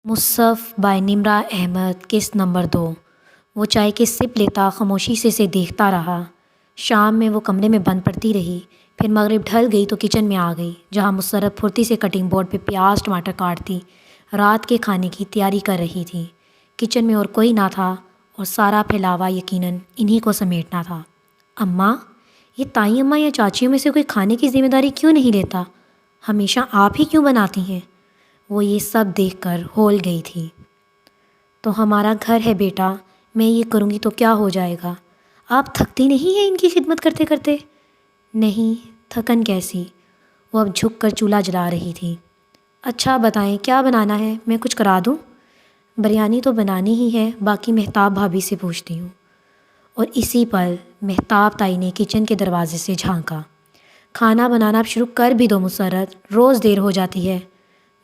مصحف by نمرہ احمد قسط number 2۔ وہ چائے کی سپ لیتا خاموشی سے اسے دیکھتا رہا۔ شام میں وہ کمرے میں بند پڑتی رہی، پھر مغرب ڈھل گئی تو کچن میں آ گئی، جہاں مسرت پھرتی سے کٹنگ بورڈ پہ پیاز ٹماٹر کاٹتی رات کے کھانے کی تیاری کر رہی تھی۔ کچن میں اور کوئی نہ تھا اور سارا پھیلاوا یقیناً انہی کو سمیٹنا تھا۔ اماں، یہ تائی اماں یا چاچیوں میں سے کوئی کھانے کی ذمہ داری کیوں نہیں لیتا؟ ہمیشہ آپ ہی کیوں بناتی ہیں؟ وہ یہ سب دیکھ کر ہول گئی تھی۔ تو ہمارا گھر ہے بیٹا، میں یہ کروں گی تو کیا ہو جائے گا؟ آپ تھکتی نہیں ہیں ان کی خدمت کرتے کرتے؟ نہیں، تھکن کیسی؟ وہ اب جھک کر چولہا جلا رہی تھی۔ اچھا بتائیں کیا بنانا ہے، میں کچھ کرا دوں؟ بریانی تو بنانی ہی ہے، باقی مہتاب بھابھی سے پوچھتی ہوں۔ اور اسی پل مہتاب تائی نے کچن کے دروازے سے جھانکا۔ کھانا بنانا اب شروع کر بھی دو مسرت، روز دیر ہو جاتی ہے۔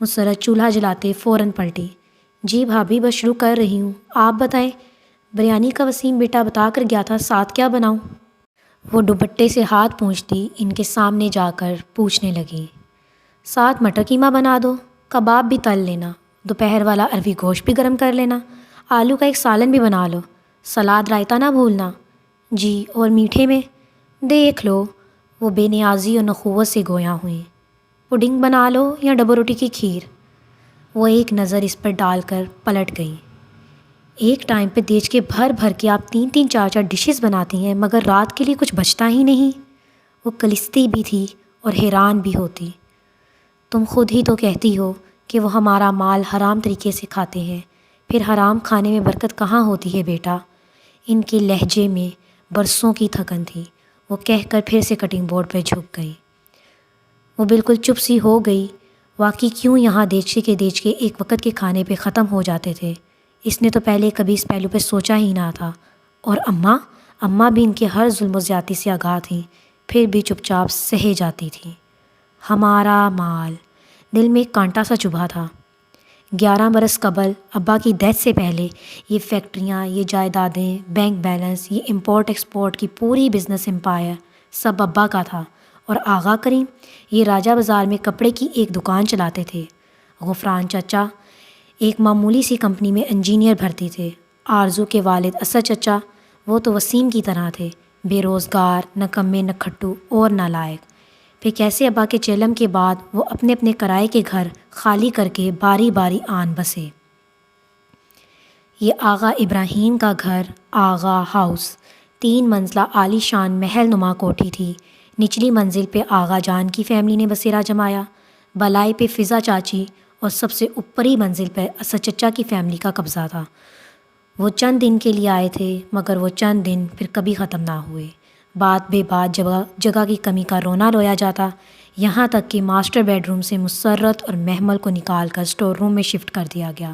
مسرت چولہا جلاتے فوراً پلٹی۔ جی بھابھی، بس شروع کر رہی ہوں، آپ بتائیں۔ بریانی کا وسیم بیٹا بتا کر گیا تھا، ساتھ کیا بناؤں؟ وہ دوپٹے سے ہاتھ پونچھتی ان کے سامنے جا کر پوچھنے لگی۔ ساتھ مٹر قیمہ بنا دو، کباب بھی تل لینا، دوپہر والا اروی گوشت بھی گرم کر لینا، آلو کا ایک سالن بھی بنا لو، سلاد رائتا نہ بھولنا۔ جی، اور میٹھے میں؟ دیکھ لو۔ وہ بے نیازی اور نخوت سے گویاں ہوئیں۔ پڈنگ بنا لو یا ڈبو روٹی کی کھیر؟ وہ ایک نظر اس پر ڈال کر پلٹ گئی۔ ایک ٹائم پہ دیج کے بھر بھر کے آپ 3 4 ڈشز بناتی ہیں، مگر رات کے لیے کچھ بچتا ہی نہیں۔ وہ کلستی بھی تھی اور حیران بھی ہوتی۔ تم خود ہی تو کہتی ہو کہ وہ ہمارا مال حرام طریقے سے کھاتے ہیں، پھر حرام کھانے میں برکت کہاں ہوتی ہے بیٹا؟ ان کے لہجے میں برسوں کی تھکن تھی۔ وہ کہہ کر پھر سے کٹنگ بورڈ پہ جھک گئی۔ وہ بالکل چپ سی ہو گئی۔ واقعی کیوں یہاں دیچکے ایک وقت کے کھانے پہ ختم ہو جاتے تھے؟ اس نے تو پہلے کبھی اس پہلو پہ سوچا ہی نہ تھا۔ اور اماں بھی ان کے ہر ظلم و زیادتی سے آگاہ تھیں، پھر بھی چپ چاپ سہے جاتی تھیں۔ ہمارا مال، دل میں ایک کانٹا سا چبھا تھا۔ 11 برس قبل ابا کی ڈیتھ سے پہلے یہ فیکٹریاں، یہ جائیدادیں، بینک بیلنس، یہ امپورٹ ایکسپورٹ کی پوری بزنس امپائر سب ابا کا تھا۔ اور آغا کریم، یہ راجہ بازار میں کپڑے کی ایک دکان چلاتے تھے۔ غفران چچا ایک معمولی سی کمپنی میں انجینئر بھرتی تھے۔ آرزو کے والد اسد چچا، وہ تو وسیم کی طرح تھے، بے روزگار، نہ کمے نہ کھٹو اور نہ لائق۔ پھر کیسے ابا کے چلم کے بعد وہ اپنے اپنے کرائے کے گھر خالی کر کے باری باری آن بسے۔ یہ آغا ابراہیم کا گھر، آغا ہاؤس، 3 منزلہ عالی شان محل نما کوٹھی تھی۔ نچلی منزل پہ آغا جان کی فیملی نے بسیرا جمایا، بالائی پہ فضا چاچی اور سب سے اوپری منزل پہ اسد چچا کی فیملی کا قبضہ تھا۔ وہ چند دن کے لیے آئے تھے، مگر وہ چند دن پھر کبھی ختم نہ ہوئے۔ بات بے بات جگہ کی کمی کا رونا رویا جاتا، یہاں تک کہ ماسٹر بیڈ روم سے مسرت اور محمل کو نکال کر اسٹور روم میں شفٹ کر دیا گیا۔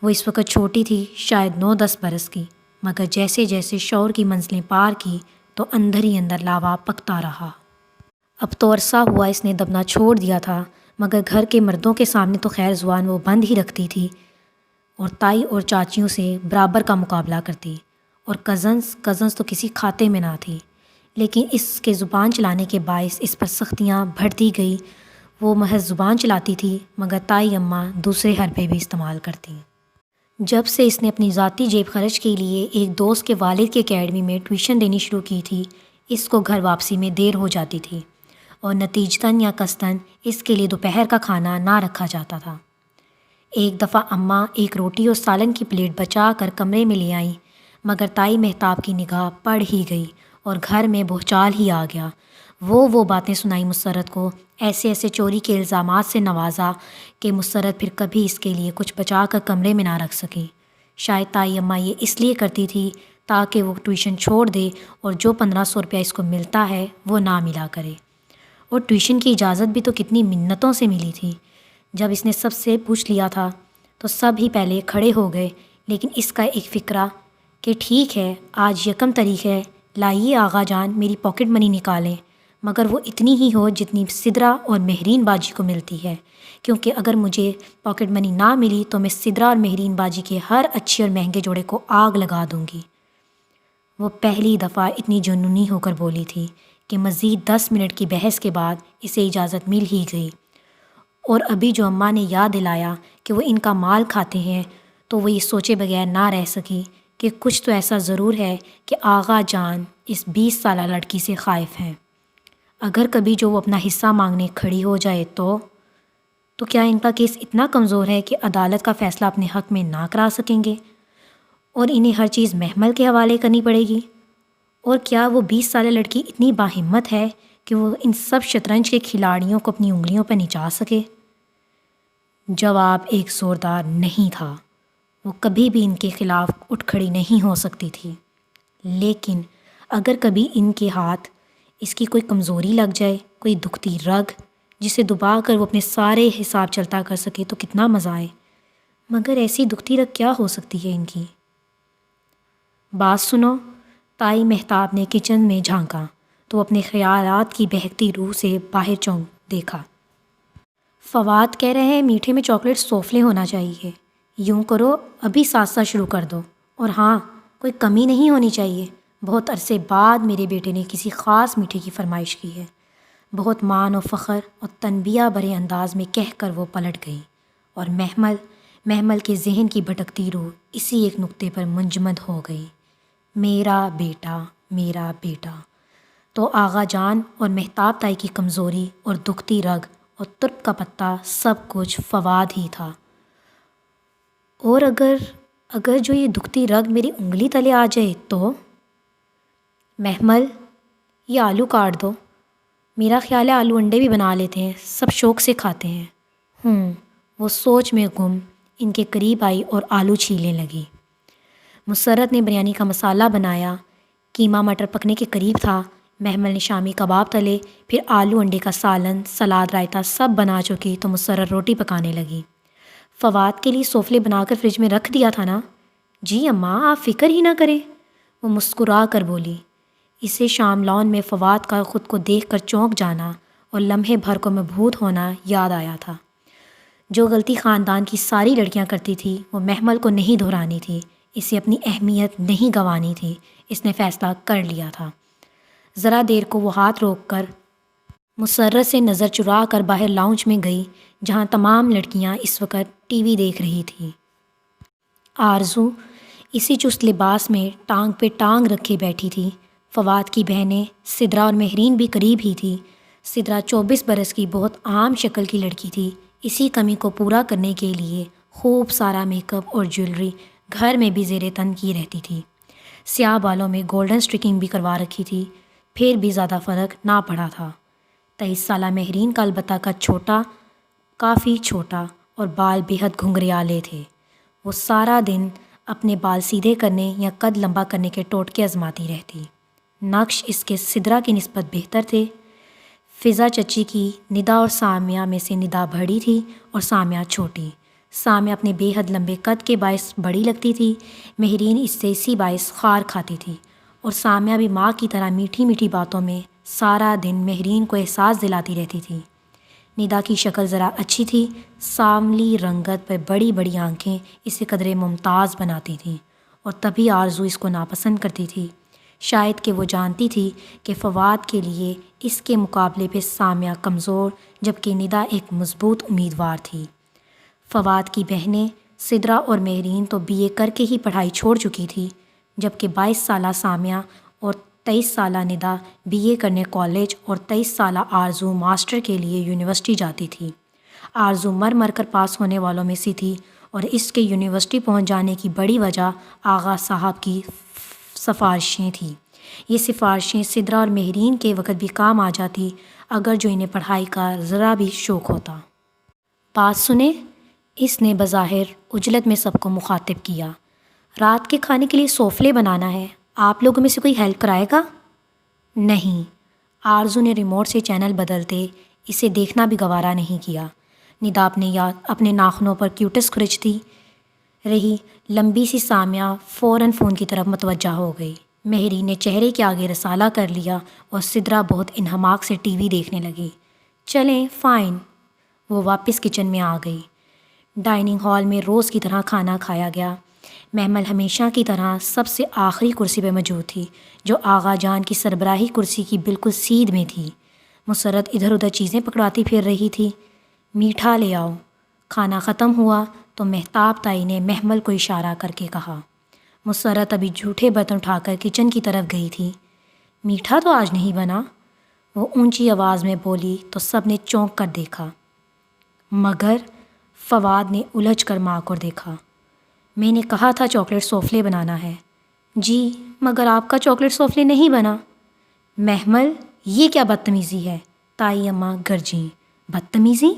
وہ اس وقت چھوٹی تھی، شاید 9 10 برس کی، مگر جیسے جیسے شعور کی منزلیں پار کی تو اندر ہی اندر لاوا پکتا رہا۔ اب تو عرصہ ہوا اس نے دبنا چھوڑ دیا تھا، مگر گھر کے مردوں کے سامنے تو خیر زبان وہ بند ہی رکھتی تھی اور تائی اور چاچیوں سے برابر کا مقابلہ کرتی، اور کزنز تو کسی کھاتے میں نہ تھی۔ لیکن اس کے زبان چلانے کے باعث اس پر سختیاں بڑھتی گئی۔ وہ محض زبان چلاتی تھی، مگر تائی اماں دوسرے حربے بھی استعمال کرتی۔ جب سے اس نے اپنی ذاتی جیب خرچ کے لیے ایک دوست کے والد کی اکیڈمی میں ٹیوشن دینی شروع کی تھی، اس کو گھر واپسی میں دیر ہو جاتی تھی، اور نتیجتاً یا قصداً اس کے لیے دوپہر کا کھانا نہ رکھا جاتا تھا۔ ایک دفعہ اماں ایک روٹی اور سالن کی پلیٹ بچا کر کمرے میں لے آئیں، مگر تائی مہتاب کی نگاہ پڑ ہی گئی اور گھر میں بھوچال ہی آ گیا۔ وہ باتیں سنائی مسرت کو، ایسے چوری کے الزامات سے نوازا کہ مسرت پھر کبھی اس کے لیے کچھ بچا کر کمرے میں نہ رکھ سکی۔ شاید تائی اماں یہ اس لیے کرتی تھی تاکہ وہ ٹیوشن چھوڑ دے اور جو 1500 روپیہ اس کو ملتا ہے وہ نہ ملا کرے۔ اور ٹیوشن کی اجازت بھی تو کتنی منتوں سے ملی تھی۔ جب اس نے سب سے پوچھ لیا تھا تو سب ہی پہلے کھڑے ہو گئے، لیکن اس کا ایک فکرہ کہ ٹھیک ہے آج 1 تاریخ ہے، لائیے آغا جان میری پاکٹ منی نکالیں، مگر وہ اتنی ہی ہو جتنی سدرا اور مہرین باجی کو ملتی ہے، کیونکہ اگر مجھے پاکٹ منی نہ ملی تو میں سدرا اور مہرین باجی کے ہر اچھے اور مہنگے جوڑے کو آگ لگا دوں گی۔ وہ پہلی دفعہ اتنی جنونی ہو کر بولی تھی کہ مزید 10 منٹ کی بحث کے بعد اسے اجازت مل ہی گئی، اور ابھی جو اماں نے یاد دلایا کہ وہ ان کا مال کھاتے ہیں تو وہ یہ سوچے بغیر نہ رہ سکی کہ کچھ تو ایسا ضرور ہے کہ آغا جان اس 20 سالہ لڑکی سے خائف ہیں۔ اگر کبھی جو وہ اپنا حصہ مانگنے کھڑی ہو جائے تو کیا ان کا کیس اتنا کمزور ہے کہ عدالت کا فیصلہ اپنے حق میں نہ کرا سکیں گے اور انہیں ہر چیز محمل کے حوالے کرنی پڑے گی؟ اور کیا وہ 20 سالہ لڑکی اتنی باہمت ہے کہ وہ ان سب شطرنج کے کھلاڑیوں کو اپنی انگلیوں پر نچا سکے؟ جواب ایک زوردار نہیں تھا۔ وہ کبھی بھی ان کے خلاف اٹھ کھڑی نہیں ہو سکتی تھی، لیکن اگر کبھی ان کے ہاتھ اس کی کوئی کمزوری لگ جائے، کوئی دکھتی رگ جسے دبا کر وہ اپنے سارے حساب چلتا کر سکے تو کتنا مزہ آئے۔ مگر ایسی دکھتی رگ کیا ہو سکتی ہے ان کی؟ بات سنو، تائی مہتاب نے کچن میں جھانکا تو اپنے خیالات کی بہکتی روح سے باہر چونک دیکھا۔ فواد کہہ رہے ہیں میٹھے میں چاکلیٹ سوفلے ہونا چاہیے۔ یوں کرو ابھی ساتھ ساتھ شروع کر دو، اور ہاں کوئی کمی نہیں ہونی چاہیے۔ بہت عرصے بعد میرے بیٹے نے کسی خاص میٹھے کی فرمائش کی ہے۔ بہت مان و فخر اور تنبیہ بھرے انداز میں کہہ کر وہ پلٹ گئی، اور محمل کے ذہن کی بھٹکتی روح اسی ایک نقطے پر منجمد ہو گئی، میرا بیٹا، میرا بیٹا۔ تو آغا جان اور مہتاب تائی کی کمزوری اور دکھتی رگ اور ترپ کا پتہ سب کچھ فواد ہی تھا۔ اور اگر جو یہ دکھتی رگ میری انگلی تلے آ جائے تو؟ محمل، یہ آلو کاٹ دو۔ میرا خیال ہے آلو انڈے بھی بنا لیتے ہیں، سب شوق سے کھاتے ہیں۔ وہ سوچ میں گم ان کے قریب آئی اور آلو چھیلنے لگی۔ مسرت نے بریانی کا مسالہ بنایا، قیمہ مٹر پکنے کے قریب تھا۔ محمل نے شامی کباب تلے، پھر آلو انڈے کا سالن، سلاد، رائتہ سب بنا چکی تو مسرت روٹی پکانے لگی۔ فواد کے لیے سوفلے بنا کر فریج میں رکھ دیا تھا نا؟ جی اماں، آپ فکر ہی نہ کریں، وہ مسکرا کر بولی۔ اسے شام لان میں فواد کا خود کو دیکھ کر چونک جانا اور لمحے بھر کو مبہوت ہونا یاد آیا تھا۔ جو غلطی خاندان کی ساری لڑکیاں کرتی تھی وہ محمل کو نہیں دہرانی تھی، اسے اپنی اہمیت نہیں گنوانی تھی۔ اس نے فیصلہ کر لیا تھا۔ ذرا دیر کو وہ ہاتھ روک کر مسرت سے نظر چرا کر باہر لاؤنج میں گئی، جہاں تمام لڑکیاں اس وقت ٹی وی دیکھ رہی تھیں۔ آرزو اسی چست لباس میں ٹانگ پہ ٹانگ رکھے بیٹھی تھی۔ فواد کی بہنیں سدرا اور مہرین بھی قریب ہی تھی۔ سدرا 24 برس کی بہت عام شکل کی لڑکی تھی۔ اسی کمی کو پورا کرنے کے لیے خوب سارا میک اپ اور جیولری گھر میں بھی زیر تن کی رہتی تھی۔ سیاہ بالوں میں گولڈن اسٹرکنگ بھی کروا رکھی تھی، پھر بھی زیادہ فرق نہ پڑا تھا۔ 23 سالہ مہرین کا البتہ قد چھوٹا، کافی چھوٹا، اور بال بےحد گھنگریالے تھے۔ وہ سارا دن اپنے بال سیدھے کرنے یا قد لمبا کرنے کے ٹوٹکے آزماتی رہتی۔ نقش اس کے سدرا کی نسبت بہتر تھے۔ فضا چچی کی ندا اور سامیہ میں سے ندا بڑی تھی اور سامیہ چھوٹی۔ سامیہ اپنے بے حد لمبے قد کے باعث بڑی لگتی تھی، مہرین اس سے اسی باعث خار کھاتی تھی، اور سامیہ بھی ماں کی طرح میٹھی میٹھی باتوں میں سارا دن مہرین کو احساس دلاتی رہتی تھی۔ ندا کی شکل ذرا اچھی تھی، سانولی رنگت پر بڑی بڑی آنکھیں اسے قدرے ممتاز بناتی تھیں، اور تبھی آرزو اس کو ناپسند کرتی تھی۔ شاید کہ وہ جانتی تھی کہ فواد کے لیے اس کے مقابلے پہ سامیہ کمزور، جبکہ ندا ایک مضبوط امیدوار تھی۔ فواد کی بہنیں سدرا اور مہرین تو BA کر کے ہی پڑھائی چھوڑ چکی تھی، جبکہ 22 سالہ سامیہ اور 23 سالہ ندا BA کرنے کالج اور 23 سالہ آرزو ماسٹر کے لیے یونیورسٹی جاتی تھی۔ آرزو مر کر پاس ہونے والوں میں سے تھی، اور اس کے یونیورسٹی پہنچ جانے کی بڑی وجہ آغا صاحب کی سفارشیں تھیں۔ یہ سفارشیں سدرا اور مہرین کے وقت بھی کام آ جاتی اگر جو انہیں پڑھائی کا ذرا بھی شوق ہوتا۔ بات سنیں، اس نے بظاہر عجلت میں سب کو مخاطب کیا۔ رات کے کھانے کے لیے سوفلے بنانا ہے، آپ لوگوں میں سے کوئی ہیلپ کرائے گا؟ نہیں۔ آرزو نے ریموٹ سے چینل بدلتے اسے دیکھنا بھی گوارا نہیں کیا۔ ندا اپنے ناخنوں پر کیوٹس کھرچتی رہی۔ لمبی سی سامیہ فوراً فون کی طرف متوجہ ہو گئی۔ مہرین نے چہرے کے آگے رسالہ کر لیا اور سدرا بہت انہماک سے ٹی وی دیکھنے لگی۔ چلیں فائن، وہ واپس کچن میں آ گئی۔ ڈائننگ ہال میں روز کی طرح کھانا کھایا گیا۔ محمل ہمیشہ کی طرح سب سے آخری کرسی پہ موجود تھی، جو آغا جان کی سربراہی کرسی کی بالکل سیدھ میں تھی۔ مسرت ادھر ادھر چیزیں پکڑاتی پھر رہی تھی۔ میٹھا لے آؤ۔ کھانا ختم ہوا تو مہتاب تائی نے محمل کو اشارہ کر کے کہا۔ مسرت ابھی جھوٹے برتن اٹھا کر کچن کی طرف گئی تھی۔ میٹھا تو آج نہیں بنا، وہ اونچی آواز میں بولی تو سب نے چونک کر دیکھا، مگر فواد نے الجھ کر ماں کو دیکھا۔ میں نے کہا تھا چاکلیٹ سوفلے بنانا ہے۔ جی مگر آپ کا چاکلیٹ سوفلے نہیں بنا۔ محمل یہ کیا بدتمیزی ہے؟ تائی اماں گرجیں۔ بدتمیزی؟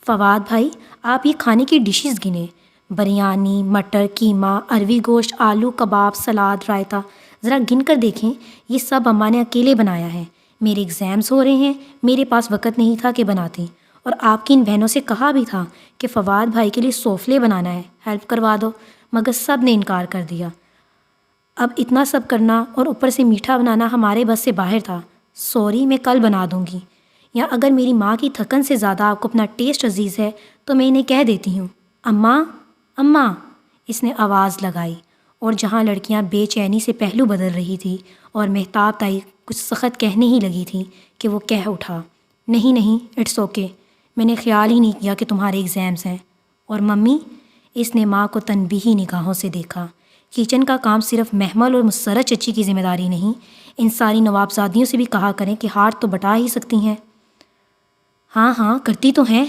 فواد بھائی آپ یہ کھانے کی ڈشز گنے، بریانی، مٹر قیمہ، اروی گوشت، آلو کباب، سلاد، رائتا، ذرا گن کر دیکھیں، یہ سب اماں نے اکیلے بنایا ہے۔ میرے ایگزامز ہو رہے ہیں، میرے پاس وقت نہیں تھا کہ بناتی، اور آپ کی ان بہنوں سے کہا بھی تھا کہ فواد بھائی کے لیے سوفلے بنانا ہے، ہیلپ کروا دو، مگر سب نے انکار کر دیا۔ اب اتنا سب کرنا اور اوپر سے میٹھا بنانا ہمارے بس سے باہر تھا۔ سوری، میں کل بنا دوں گی، یا اگر میری ماں کی تھکن سے زیادہ آپ کو اپنا ٹیسٹ عزیز ہے تو میں انہیں کہہ دیتی ہوں۔ اماں اماں، اس نے آواز لگائی، اور جہاں لڑکیاں بے چینی سے پہلو بدل رہی تھی اور مہتاب تائی کچھ سخت کہنے ہی لگی تھی کہ وہ کہہ اٹھا، نہیں نہیں، اٹس اوکے، میں نے خیال ہی نہیں کیا کہ تمہارے ایگزامز ہیں۔ اور ممی، اس نے ماں کو تنبیہی نگاہوں سے دیکھا، کچن کا کام صرف محمل اور مسرت چچی کی ذمہ داری نہیں، ان ساری نوابزادیوں سے بھی کہا کریں کہ ہاتھ تو بٹا ہی سکتی ہیں۔ ہاں ہاں کرتی تو ہیں۔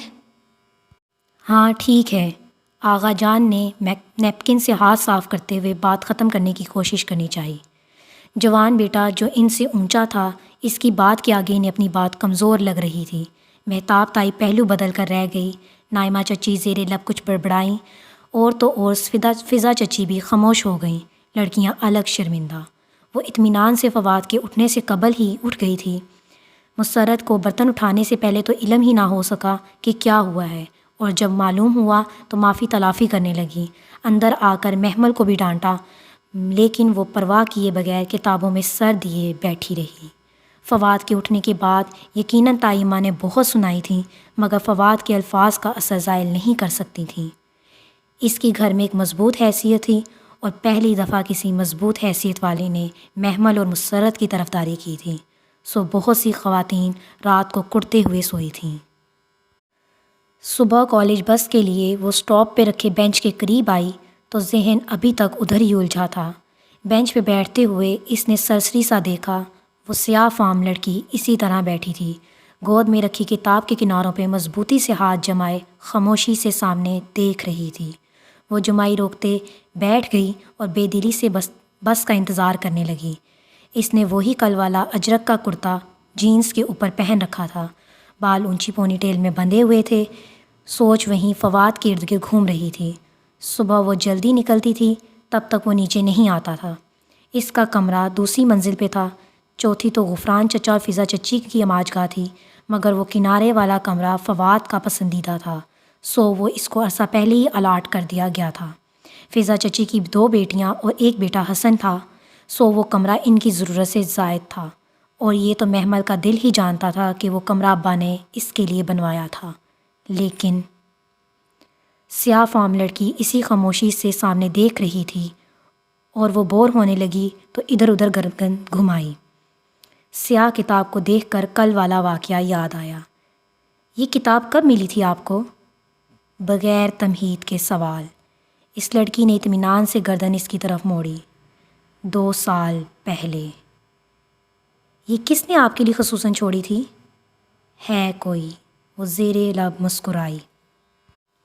ہاں ٹھیک ہے، آغا جان نے نیپکن سے ہاتھ صاف کرتے ہوئے بات ختم کرنے کی کوشش کرنی چاہی۔ جوان بیٹا جو ان سے اونچا تھا، اس کی بات کے آگے انہیں اپنی بات کمزور لگ رہی تھی۔ مہتاب تائی پہلو بدل کر رہ گئی، نائمہ چچی زیر لب کچھ بڑبڑائیں، اور تو اور فضا چچی بھی خاموش ہو گئیں۔ لڑکیاں الگ شرمندہ۔ وہ اطمینان سے فواد کے اٹھنے سے قبل ہی اٹھ گئی تھی۔ مسرت کو برتن اٹھانے سے پہلے تو علم ہی نہ ہو سکا کہ کیا ہوا ہے، اور جب معلوم ہوا تو معافی تلافی کرنے لگی۔ اندر آ کر محمل کو بھی ڈانٹا، لیکن وہ پرواہ کیے بغیر کتابوں میں سر دیے بیٹھی رہی۔ فواد کے اٹھنے کے بعد یقیناً تائی ماں نے بہت سنائی تھیں، مگر فواد کے الفاظ کا اثر زائل نہیں کر سکتی تھیں۔ اس کی گھر میں ایک مضبوط حیثیت تھی، اور پہلی دفعہ کسی مضبوط حیثیت والے نے محمل اور مسرت کی طرفداری کی تھی، سو بہت سی خواتین رات کو کڑتے ہوئے سوئی تھیں۔ صبح کالج بس کے لیے وہ اسٹاپ پہ رکھے بینچ کے قریب آئی تو ذہن ابھی تک ادھر ہی الجھا تھا۔ بینچ پہ بیٹھتے ہوئے اس نے سرسری سا دیکھا، وہ سیاہ فام لڑکی اسی طرح بیٹھی تھی، گود میں رکھی کتاب کے کناروں پہ مضبوطی سے ہاتھ جمائے خاموشی سے سامنے دیکھ رہی تھی۔ وہ جمائی روکتے بیٹھ گئی اور بے دلی سے بس کا انتظار کرنے لگی۔ اس نے وہی کل والا اجرک کا کرتا جینس کے اوپر پہن رکھا تھا، بال اونچی پونی ٹیل میں بندھے ہوئے تھے، سوچ وہیں فواد کے ارد گرد گھوم رہی تھی۔ صبح وہ جلدی نکلتی تھی، تب تک وہ نیچے نہیں آتا تھا۔ اس کا کمرہ دوسری منزل پہ تھا، چوتھی تو غفران چچا اور فضا چچی کی اماج گاہ تھی، مگر وہ کنارے والا کمرہ فواد کا پسندیدہ تھا، سو وہ اس کو عرصہ پہلے ہی الاٹ کر دیا گیا تھا۔ فضا چچی کی 2 بیٹیاں اور ایک بیٹا حسن تھا، سو وہ کمرہ ان کی ضرورت سے زائد تھا، اور یہ تو محمل کا دل ہی جانتا تھا کہ وہ کمرہ ابا نے اس کے لیے بنوایا تھا۔ لیکن سیاہ فام لڑکی اسی خاموشی سے سامنے دیکھ رہی تھی، اور وہ بور ہونے لگی تو ادھر ادھر گردن گھمائی۔ سیاہ کتاب کو دیکھ کر کل والا واقعہ یاد آیا۔ یہ کتاب کب ملی تھی آپ کو؟ بغیر تمہید کے سوال۔ اس لڑکی نے اطمینان سے گردن اس کی طرف موڑی۔ 2 سال پہلے۔ یہ کس نے آپ کے لیے خصوصاً چھوڑی تھی؟ ہے کوئی؟ وہ زیر لب مسکرائی،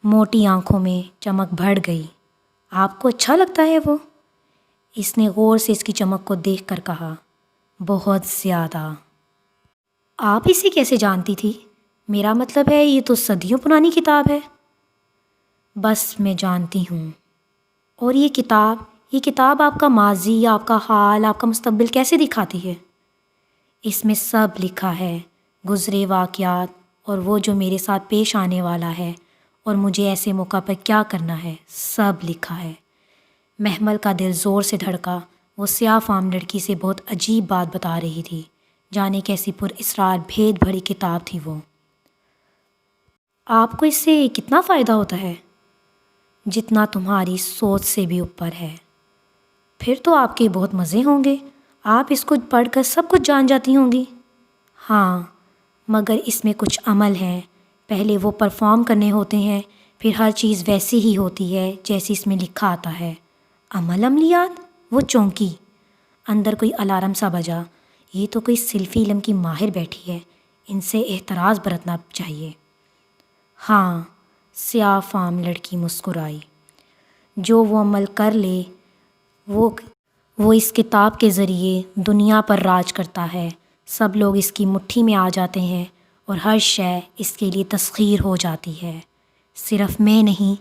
موٹی آنکھوں میں چمک بڑھ گئی۔ آپ کو اچھا لگتا ہے وہ؟ اس نے غور سے اس کی چمک کو دیکھ کر کہا، بہت زیادہ۔ آپ اسے کیسے جانتی تھی؟ میرا مطلب ہے یہ تو صدیوں پرانی کتاب ہے۔ بس میں جانتی ہوں۔ اور یہ کتاب آپ کا ماضی یا آپ کا حال، آپ کا مستقبل کیسے دکھاتی ہے؟ اس میں سب لکھا ہے، گزرے واقعات اور وہ جو میرے ساتھ پیش آنے والا ہے، اور مجھے ایسے موقع پر کیا کرنا ہے، سب لکھا ہے۔ محمل کا دل زور سے دھڑکا۔ وہ سیاہ فام لڑکی سے بہت عجیب بات بتا رہی تھی، جانے کیسی پر اسرار بھید بھری کتاب تھی وہ۔ آپ کو اس سے کتنا فائدہ ہوتا ہے؟ جتنا تمہاری سوچ سے بھی اوپر ہے۔ پھر تو آپ کے بہت مزے ہوں گے، آپ اس کو پڑھ کر سب کچھ جان جاتی ہوں گی۔ ہاں، مگر اس میں کچھ عمل ہیں، پہلے وہ پرفارم کرنے ہوتے ہیں، پھر ہر چیز ویسی ہی ہوتی ہے جیسی اس میں لکھا آتا ہے۔ عملیات؟ وہ چونکی، اندر کوئی الارم سا بجا۔ یہ تو کوئی سلفی علم کی ماہر بیٹھی ہے، ان سے احتراز برتنا چاہیے۔ ہاں، سیاہ فام لڑکی مسکرائی۔ جو وہ عمل کر لے وہ اس کتاب کے ذریعے دنیا پر راج کرتا ہے۔ سب لوگ اس کی مٹھی میں آ جاتے ہیں اور ہر شے اس کے لیے تسخیر ہو جاتی ہے۔ صرف میں نہیں،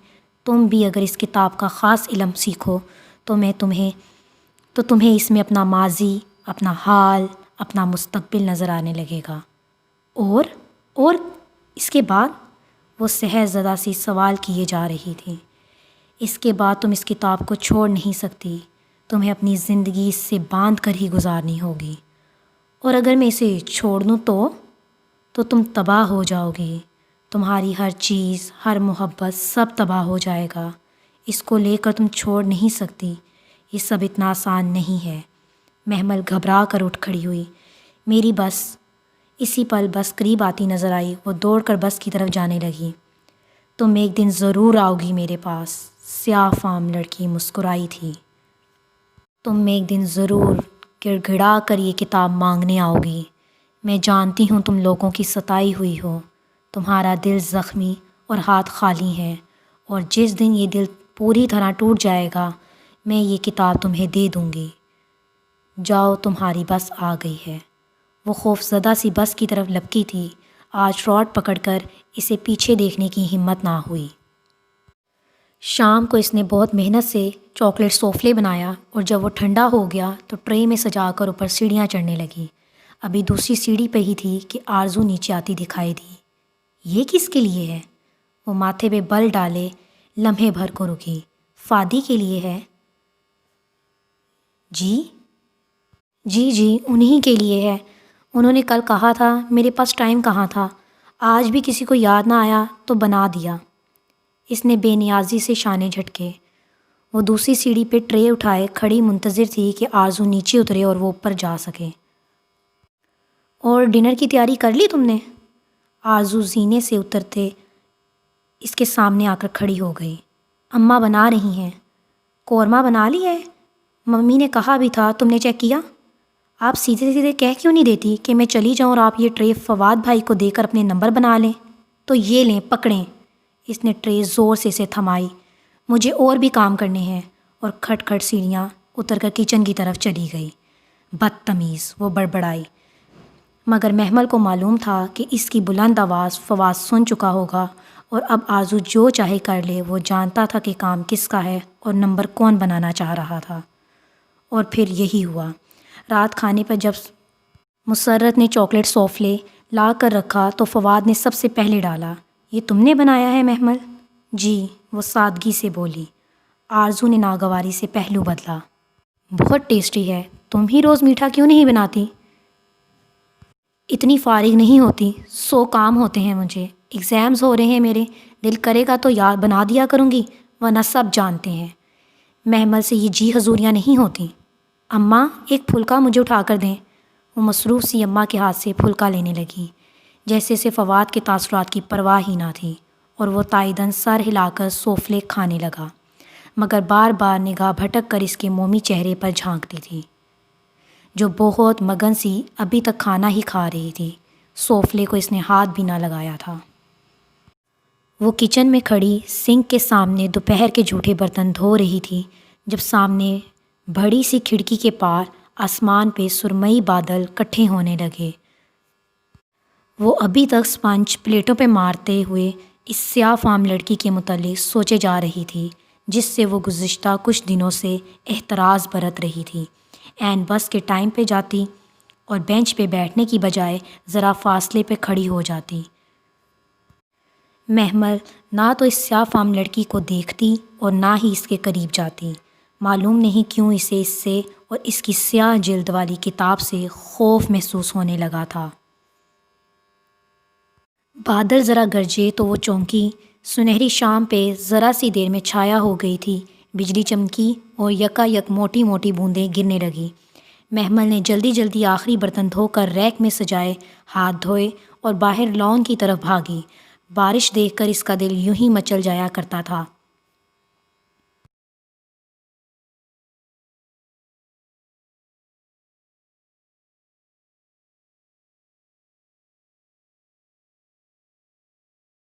تم بھی اگر اس کتاب کا خاص علم سیکھو تو تمہیں اس میں اپنا ماضی، اپنا حال، اپنا مستقبل نظر آنے لگے گا۔ اور اس کے بعد وہ سحر زدہ سی سوال کیے جا رہی تھی۔ اس کے بعد تم اس کتاب کو چھوڑ نہیں سکتی، تمہیں اپنی زندگی اس سے باندھ کر ہی گزارنی ہوگی۔ اور اگر میں اسے چھوڑ دوں تو تم تباہ ہو جاؤ گی، تمہاری ہر چیز، ہر محبت، سب تباہ ہو جائے گا۔ اس کو لے کر تم چھوڑ نہیں سکتی، یہ سب اتنا آسان نہیں ہے۔ محمل گھبرا کر اٹھ کھڑی ہوئی۔ میری بس۔ اسی پل بس قریب آتی نظر آئی۔ وہ دوڑ کر بس کی طرف جانے لگی۔ تم ایک دن ضرور آؤ گی میرے پاس، سیاہ فام لڑکی مسکرائی تھی۔ تم ایک دن ضرور گڑ گڑا کر یہ کتاب مانگنے آؤ گی۔ میں جانتی ہوں تم لوگوں کی ستائی ہوئی ہو، تمہارا دل زخمی اور ہاتھ خالی ہیں، اور جس دن یہ دل پوری طرح ٹوٹ جائے گا میں یہ کتاب تمہیں دے دوں گی۔ جاؤ، تمہاری بس آ گئی ہے۔ وہ خوف زدہ سی بس کی طرف لپکی تھی۔ آج راڈ پکڑ کر اسے پیچھے دیکھنے کی ہمت نہ ہوئی۔ شام کو اس نے بہت محنت سے چاکلیٹ سوفلے بنایا، اور جب وہ ٹھنڈا ہو گیا تو ٹرے میں سجا کر اوپر سیڑھیاں چڑھنے لگی۔ ابھی دوسری سیڑھی پہ ہی تھی کہ آرزو نیچے آتی دکھائی دی۔ یہ کس کے لیے ہے؟ وہ ماتھے پہ بل ڈالے لمحے بھر کو رکی۔ فادی کے لیے ہے؟ جی انہی کے لیے ہے۔ انہوں نے کل کہا تھا، میرے پاس ٹائم کہاں تھا، آج بھی کسی کو یاد نہ آیا تو بنا دیا۔ اس نے بے نیازی سے شانے جھٹکے۔ وہ دوسری سیڑھی پہ ٹرے اٹھائے کھڑی منتظر تھی کہ آرزو نیچے اترے اور وہ اوپر جا سکے۔ اور ڈنر کی تیاری کر لی تم نے؟ آرزو زینے سے اترتے اس کے سامنے آ کر کھڑی ہو گئی۔ اماں بنا رہی ہیں۔ قورمہ بنا لی ہے؟ ممی نے کہا بھی تھا، تم نے چیک کیا؟ آپ سیدھے سیدھے کہہ کیوں نہیں دیتی کہ میں چلی جاؤں اور آپ یہ ٹرے فواد بھائی کو دے کر اپنے نمبر بنا لیں؟ تو یہ لیں، پکڑیں۔ اس نے ٹرے زور سے اسے تھمائی۔ مجھے اور بھی کام کرنے ہیں، اور کھٹ کھٹ سیڑھیاں اتر کر کچن کی طرف چلی گئی۔ بدتمیز، وہ بڑبڑائی۔ مگر محمل کو معلوم تھا کہ اس کی بلند آواز فواد سن چکا ہوگا، اور اب آرزو جو چاہے کر لے۔ وہ جانتا تھا کہ کام کس کا ہے اور نمبر کون بنانا چاہ رہا تھا۔ اور پھر یہی ہوا۔ رات کھانے پر جب مسرت نے چاکلیٹ سوفلے لا کر رکھا تو فواد نے سب سے پہلے ڈالا۔ یہ تم نے بنایا ہے محمل؟ جی، وہ سادگی سے بولی۔ آرزو نے ناگواری سے پہلو بدلا۔ بہت ٹیسٹی ہے، تم ہی روز میٹھا کیوں نہیں بناتی؟ اتنی فارغ نہیں ہوتی، 100 کام ہوتے ہیں مجھے، ایگزامز ہو رہے ہیں میرے، دل کرے گا تو یاد بنا دیا کروں گی، ورنہ سب جانتے ہیں۔ محمل سے یہ جی حضوریاں نہیں ہوتی۔ اماں، ایک پھلکا مجھے اٹھا کر دیں۔ وہ مصروف سی اماں کے ہاتھ سے پھلکا لینے لگی، جیسے اسے فواد کے تاثرات کی پرواہ ہی نہ تھی، اور وہ تائیدن سر ہلا کر سوفلے کھانے لگا، مگر بار بار نگاہ بھٹک کر اس کے مومی چہرے پر جھانکتی تھی، جو بہت مگن سی ابھی تک کھانا ہی کھا رہی تھی۔ سوفلے کو اس نے ہاتھ بھی نہ لگایا تھا۔ وہ کچن میں کھڑی سنک کے سامنے دوپہر کے جھوٹے برتن دھو رہی تھی، جب سامنے بڑی سی کھڑکی کے پار آسمان پہ سرمئی بادل کٹھے ہونے لگے۔ وہ ابھی تک سپنج پلیٹوں پہ مارتے ہوئے اس سیاہ فام لڑکی کے متعلق سوچے جا رہی تھی، جس سے وہ گزشتہ کچھ دنوں سے احتراز برت رہی تھی۔ عین بس کے ٹائم پہ جاتی اور بینچ پہ بیٹھنے کی بجائے ذرا فاصلے پہ کھڑی ہو جاتی۔ محمل نہ تو اس سیاہ فام لڑکی کو دیکھتی اور نہ ہی اس کے قریب جاتی۔ معلوم نہیں کیوں اسے اس سے اور اس کی سیاہ جلد والی کتاب سے خوف محسوس ہونے لگا تھا۔ بادل ذرا گرجے تو وہ چونکی۔ سنہری شام پہ ذرا سی دیر میں چھایا ہو گئی تھی، بجلی چمکی اور یکا یک موٹی موٹی بوندیں گرنے لگی۔ محمل نے جلدی جلدی آخری برتن دھو کر ریک میں سجائے، ہاتھ دھوئے اور باہر لان کی طرف بھاگی۔ بارش دیکھ کر اس کا دل یوں ہی مچل جایا کرتا تھا۔